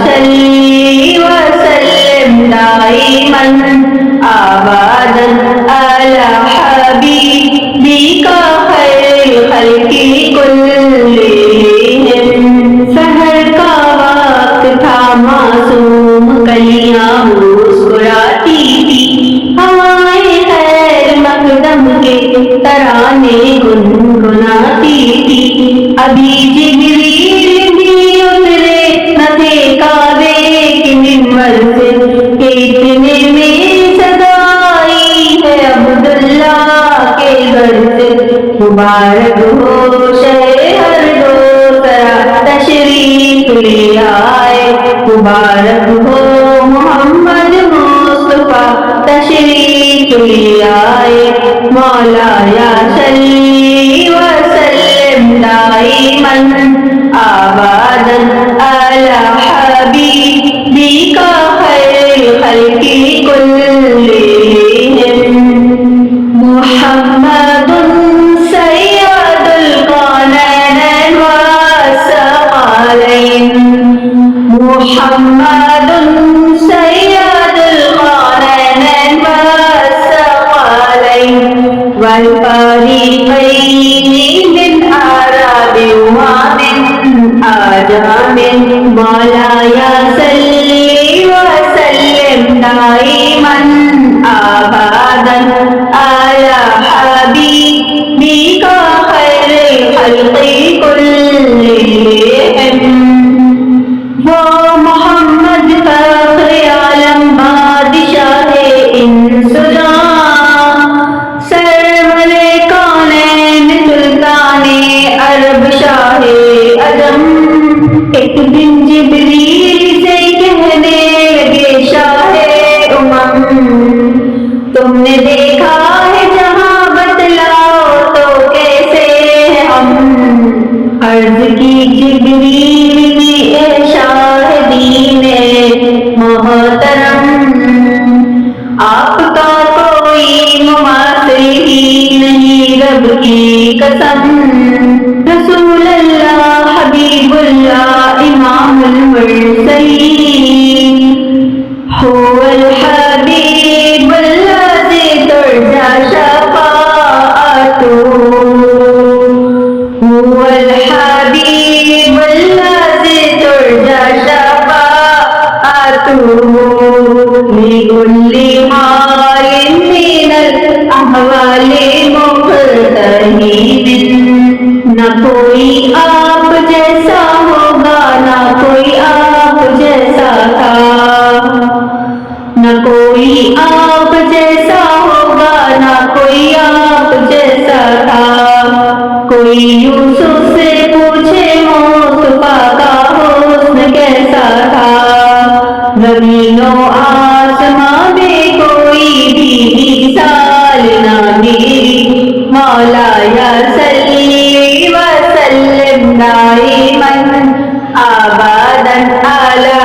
صلی وسلم دائما آبادا علی حبیبک خیر الخلق کلہم۔ سحر کا وقت تھا معصوم کلیاں مسکراتی تھی، ہوائیں خیر مقدم کے ترانے گنگناتی تھی۔ ابھی جبریل بھی اترے نہ تھے کعبے کے منبر سے کہ اتنے میں صدا آئی ہے عبداللہ کے گھر سے۔ مبارک ہو شہر دوسرا تشریف لے آئے، مبارک ہو محمد مصطفیٰ تشریف لے آئے۔ مولایا صلی وسلم دائما آبادا علی حبیبک خیر الخلق کلہم۔ محمد سید الکونین والثقلین، محمد سید الکونین والثقلین والفریقین من اعراب ومن اعجام۔ مولایا صلی وسلم دائما آبادا علی حبیبک خیر الخلق کلہم۔ وہ محمد فخر عالم بادشاہ انس و جاں، سرور کونین سلطان عرب شاہ عجم۔ ایک دن جبریل سے کہنے لگے شاہ امم، تم نے دیکھا ہے جہاں بتلاؤ تو کیسے ہیں ہم۔ عرض کی جبریل نے اے شاہ دین محترم، آپ کا کوئی مماثل ہی نہیں رب کی قسم۔ رسول اللہ حبیب اللہ امام المرسلین، هو الحبیب الذی ترجى شفاعته، هو الحبیب الذی ترجى شفاعته، لكل حال من الاحوال مقتحم۔ نہ کوئی آپ جیسا ہوگا نہ کوئی آپ جیسا تھا، نہ کوئی آپ جیسا ہوگا نہ کوئی آپ جیسا تھا۔ کوئی یوسف سے پوچھے مصطفیٰ کا حسن کیسا تھا، زمین و آسماں میں کوئی بھی مثال نہ میری۔ مولایا صلی وسلم دائما آبادا علی